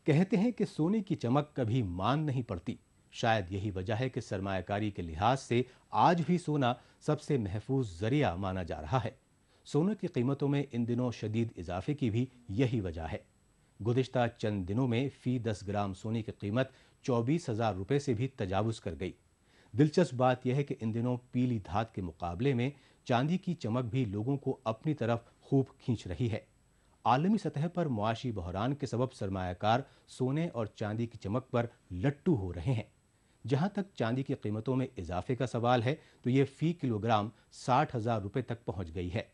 कहते हैं कि सोने की चमक कभी मान नहीं पड़ती। शायद यही वजह है कि सरमायाकारी के लिहाज से आज भी सोना सबसे महफूज जरिया माना जा रहा है। सोने की कीमतों में इन दिनों शदीद इजाफे की भी यही वजह है। गुज़िश्ता चंद दिनों में फी 10 ग्राम सोने की कीमत 24,000 रुपये से भी तजावुज़ कर गई। दिलचस्प बात यह है कि इन दिनों पीली धात के मुकाबले में चांदी की चमक भी लोगों को अपनी तरफ खूब खींच रही है। आलमी सतह पर मुआशी बहरान के सबब सरमायाकार सोने और चांदी की चमक पर लट्टू हो रहे हैं। जहां तक चांदी की कीमतों में इजाफे का सवाल है तो ये फी किलोग्राम 60,000 रुपये तक पहुंच गई है।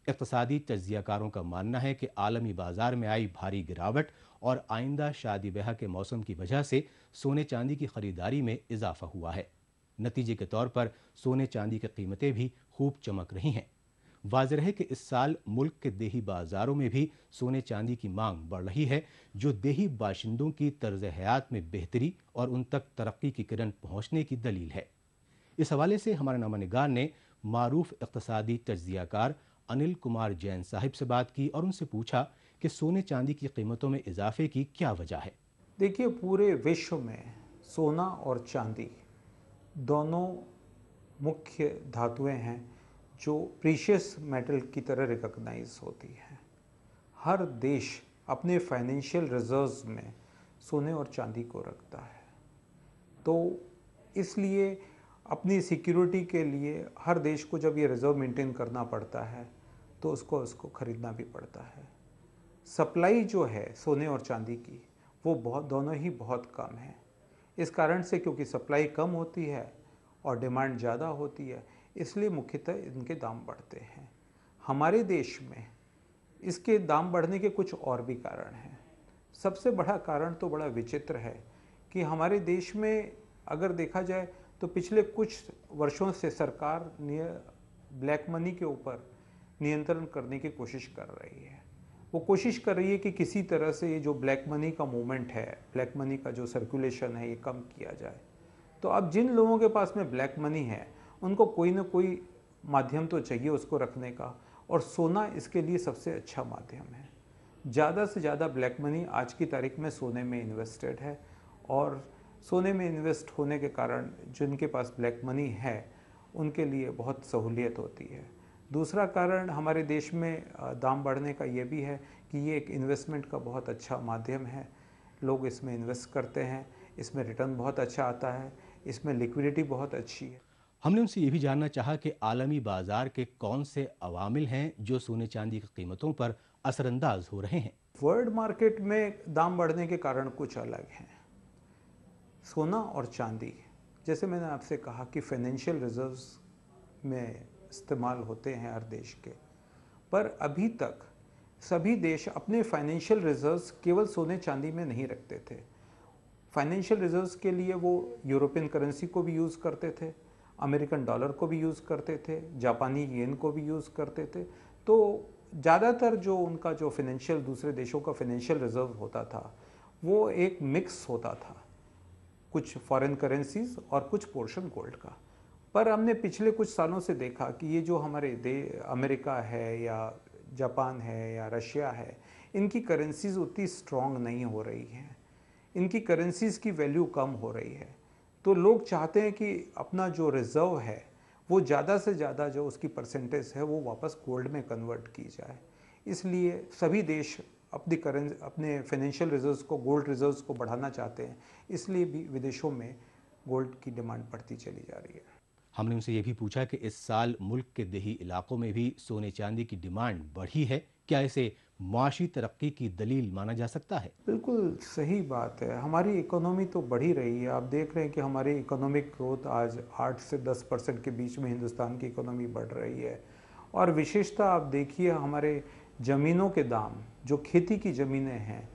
इक़्तिसादी तज्ज़ियाकारों का मानना है कि आलमी बाजार में आई भारी गिरावट और आइंदा शादी ब्याह के मौसम की वजह से सोने चांदी की खरीदारी में इजाफा हुआ है। नतीजे के तौर पर सोने चांदी की कीमतें भी खूब चमक रही हैं। वाज़ेह है कि इस साल मुल्क के देही बाजारों में भी सोने चांदी की मांग बढ़ रही है, जो देही बाशिंदों की तर्ज हयात में बेहतरी और उन तक तरक्की की किरण पहुंचने की दलील है। इस हवाले से हमारे नामानिगार ने मारूफ इक़्तिसादी तज्ज़ियाकार अनिल कुमार जैन साहिब से बात की और उनसे पूछा कि सोने चांदी की कीमतों में इजाफे की क्या वजह है। देखिए, पूरे विश्व में सोना और चांदी दोनों मुख्य धातुएं हैं जो प्रीशियस मेटल की तरह रिकॉग्नाइज होती हैं। हर देश अपने फाइनेंशियल रिजर्व्स में सोने और चांदी को रखता है, तो इसलिए अपनी सिक्योरिटी के लिए हर देश को जब ये रिजर्व मेंटेन करना पड़ता है तो उसको खरीदना भी पड़ता है। सप्लाई जो है सोने और चांदी की वो दोनों ही बहुत कम है। इस कारण से, क्योंकि सप्लाई कम होती है और डिमांड ज़्यादा होती है, इसलिए मुख्यतः इनके दाम बढ़ते हैं। हमारे देश में इसके दाम बढ़ने के कुछ और भी कारण हैं। सबसे बड़ा कारण तो बड़ा विचित्र है कि हमारे देश में अगर देखा जाए तो पिछले कुछ वर्षों से सरकार ब्लैक मनी के ऊपर नियंत्रण करने की कोशिश कर रही है। वो कोशिश कर रही है कि किसी तरह से ये जो ब्लैक मनी का मूवमेंट है, ब्लैक मनी का जो सर्कुलेशन है, ये कम किया जाए। तो अब जिन लोगों के पास में ब्लैक मनी है उनको कोई ना कोई माध्यम तो चाहिए उसको रखने का, और सोना इसके लिए सबसे अच्छा माध्यम है। ज़्यादा से ज़्यादा ब्लैक मनी आज की तारीख में सोने में इन्वेस्टेड है, और सोने में इन्वेस्ट होने के कारण जिनके पास ब्लैक मनी है उनके लिए बहुत सहूलियत होती है। दूसरा कारण हमारे देश में दाम बढ़ने का ये भी है कि ये एक इन्वेस्टमेंट का बहुत अच्छा माध्यम है। लोग इसमें इन्वेस्ट करते हैं, इसमें रिटर्न बहुत अच्छा आता है, इसमें लिक्विडिटी बहुत अच्छी है। हमने उनसे ये भी जानना चाहा कि आलमी बाजार के कौन से अवामिल हैं जो सोने चांदी की कीमतों पर असरअंदाज हो रहे हैं। वर्ल्ड मार्केट में दाम बढ़ने के कारण कुछ अलग हैं। सोना और चांदी, जैसे मैंने आपसे कहा कि फाइनेंशियल रिजर्व्स में इस्तेमाल होते हैं हर देश के, पर अभी तक सभी देश अपने फाइनेंशियल रिजर्व्स केवल सोने चांदी में नहीं रखते थे। फाइनेंशियल रिजर्व्स के लिए वो यूरोपियन करेंसी को भी यूज़ करते थे, अमेरिकन डॉलर को भी यूज़ करते थे, जापानी येन को भी यूज़ करते थे। तो ज़्यादातर जो उनका जो फाइनेंशियल दूसरे देशों का फाइनेंशियल रिजर्व होता था वो एक मिक्स होता था, कुछ फॉरेन करेंसीज और कुछ पोर्शन गोल्ड का। पर हमने पिछले कुछ सालों से देखा कि ये जो हमारे अमेरिका है या जापान है या रशिया है, इनकी करेंसीज उतनी स्ट्रॉन्ग नहीं हो रही हैं, इनकी करेंसीज की वैल्यू कम हो रही है। तो लोग चाहते हैं कि अपना जो रिज़र्व है वो ज़्यादा से ज़्यादा जो उसकी परसेंटेज है वो वापस गोल्ड में कन्वर्ट की जाए। इसलिए सभी देश अपने फाइनेंशियल रिजर्व्स को, गोल्ड रिजर्व्स को बढ़ाना चाहते हैं, इसलिए भी विदेशों में गोल्ड की डिमांड बढ़ती चली जा रही है। हमने उनसे ये भी पूछा कि इस साल मुल्क के देही इलाकों में भी सोने चांदी की डिमांड बढ़ी है, क्या इसे मुआशी तरक्की की दलील माना जा सकता है। बिल्कुल सही बात है। हमारी इकोनॉमी तो बढ़ ही रही है। आप देख रहे हैं कि हमारी इकोनॉमिक ग्रोथ आज 8 से 10% के बीच में हिंदुस्तान की इकोनॉमी बढ़ रही है। और विशेषता आप देखिए, हमारे ज़मीनों के दाम, जो खेती की ज़मीनें हैं,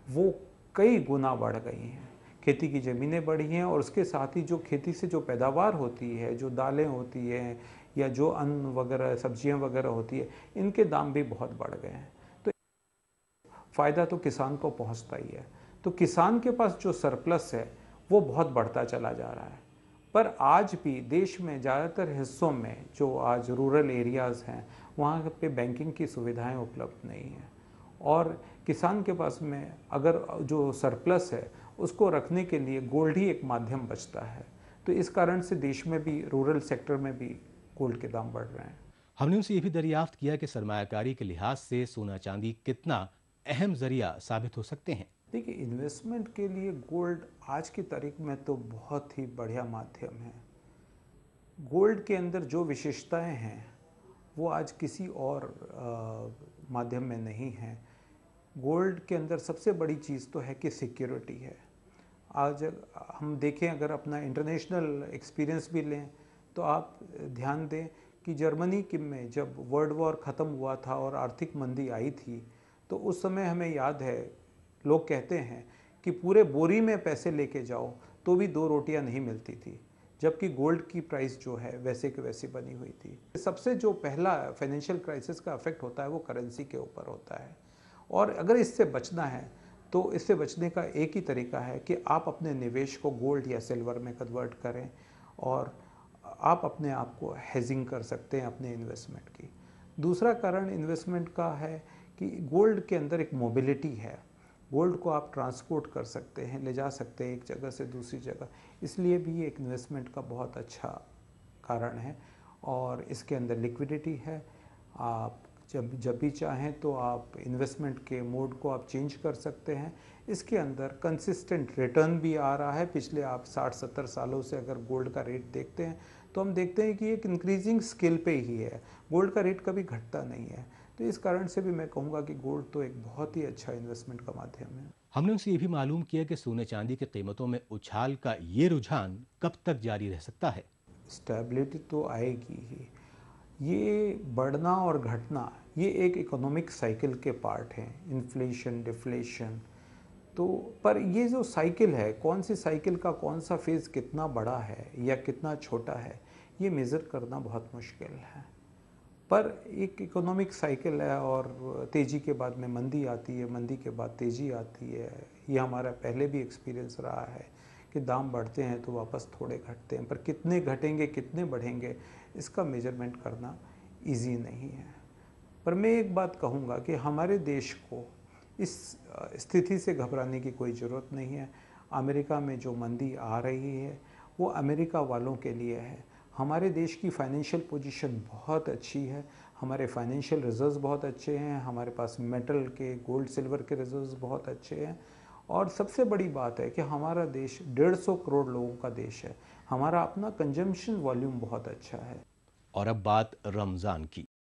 वो कई गुना बढ़ गई हैं। खेती की ज़मीनें बढ़ी हैं और उसके साथ ही जो खेती से जो पैदावार होती है, जो दालें होती हैं या जो अन्न वगैरह, सब्जियां वगैरह होती है, इनके दाम भी बहुत बढ़ गए हैं। तो फ़ायदा तो किसान को पहुंचता ही है। तो किसान के पास जो सरप्लस है वो बहुत बढ़ता चला जा रहा है। पर आज भी देश में ज़्यादातर हिस्सों में जो आज रूरल एरियाज़ हैं, वहाँ पे बैंकिंग की सुविधाएं उपलब्ध नहीं हैं, और किसान के पास में अगर जो सरप्लस है उसको रखने के लिए गोल्ड ही एक माध्यम बचता है। तो इस कारण से देश में भी, रूरल सेक्टर में भी गोल्ड के दाम बढ़ रहे हैं। हमने उनसे ये भी दरियाफ्त किया कि सरमायाकारी के लिहाज से सोना चांदी कितना अहम जरिया साबित हो सकते हैं। देखिए, इन्वेस्टमेंट के लिए गोल्ड आज की तारीख में तो बहुत ही बढ़िया माध्यम है। गोल्ड के अंदर जो विशेषताएं हैं वो आज किसी और माध्यम में नहीं हैं। गोल्ड के अंदर सबसे बड़ी चीज़ तो है कि सिक्योरिटी है। आज हम देखें, अगर अपना इंटरनेशनल एक्सपीरियंस भी लें तो आप ध्यान दें कि जर्मनी की में जब वर्ल्ड वॉर ख़त्म हुआ था और आर्थिक मंदी आई थी, तो उस समय हमें याद है, लोग कहते हैं कि पूरे बोरी में पैसे लेके जाओ तो भी 2 रोटियां नहीं मिलती थी, जबकि गोल्ड की प्राइस जो है वैसे की वैसी बनी हुई थी। सबसे जो पहला फाइनेंशियल क्राइसिस का इफेक्ट होता है वो करेंसी के ऊपर होता है, और अगर इससे बचना है तो इससे बचने का एक ही तरीका है कि आप अपने निवेश को गोल्ड या सिल्वर में कन्वर्ट करें, और आप अपने आप को हेजिंग कर सकते हैं अपने इन्वेस्टमेंट की। दूसरा कारण इन्वेस्टमेंट का है कि गोल्ड के अंदर एक मोबिलिटी है। गोल्ड को आप ट्रांसपोर्ट कर सकते हैं, ले जा सकते हैं एक जगह से दूसरी जगह, इसलिए भी ये एक इन्वेस्टमेंट का बहुत अच्छा कारण है। और इसके अंदर लिक्विडिटी है। आप जब भी चाहें तो आप इन्वेस्टमेंट के मोड को आप चेंज कर सकते हैं। इसके अंदर कंसिस्टेंट रिटर्न भी आ रहा है। पिछले आप 60-70 सालों से अगर गोल्ड का रेट देखते हैं तो हम देखते हैं कि एक इंक्रीजिंग स्केल पे ही है, गोल्ड का रेट कभी घटता नहीं है। तो इस कारण से भी मैं कहूँगा कि गोल्ड तो एक बहुत ही अच्छा इन्वेस्टमेंट का माध्यम है। हमने उनसे ये भी मालूम किया कि सोने चांदी की कीमतों में उछाल का ये रुझान कब तक जारी रह सकता है। स्टेबिलिटी तो आएगी ही। ये बढ़ना और घटना ये एक इकोनॉमिक साइकिल के पार्ट हैं, इन्फ्लेशन, डिफ्लेशन। तो पर ये जो साइकिल है, कौन सी साइकिल का कौन सा फेज़ कितना बड़ा है या कितना छोटा है, ये मेज़र करना बहुत मुश्किल है। पर एक इकोनॉमिक साइकिल है, और तेज़ी के बाद में मंदी आती है, मंदी के बाद तेज़ी आती है। ये हमारा पहले भी एक्सपीरियंस रहा है कि दाम बढ़ते हैं तो वापस थोड़े घटते हैं, पर कितने घटेंगे, कितने बढ़ेंगे, इसका मेजरमेंट करना इजी नहीं है। पर मैं एक बात कहूँगा कि हमारे देश को इस स्थिति से घबराने की कोई ज़रूरत नहीं है। अमेरिका में जो मंदी आ रही है वो अमेरिका वालों के लिए है। हमारे देश की फाइनेंशियल पोजीशन बहुत अच्छी है, हमारे फाइनेंशियल रिजर्व्स बहुत अच्छे हैं, हमारे पास मेटल के, गोल्ड सिल्वर के रिजर्व्स बहुत अच्छे हैं, और सबसे बड़ी बात है कि हमारा देश 150 करोड़ लोगों का देश है। हमारा अपना कंजम्पशन वॉल्यूम बहुत अच्छा है। और अब बात रमज़ान की।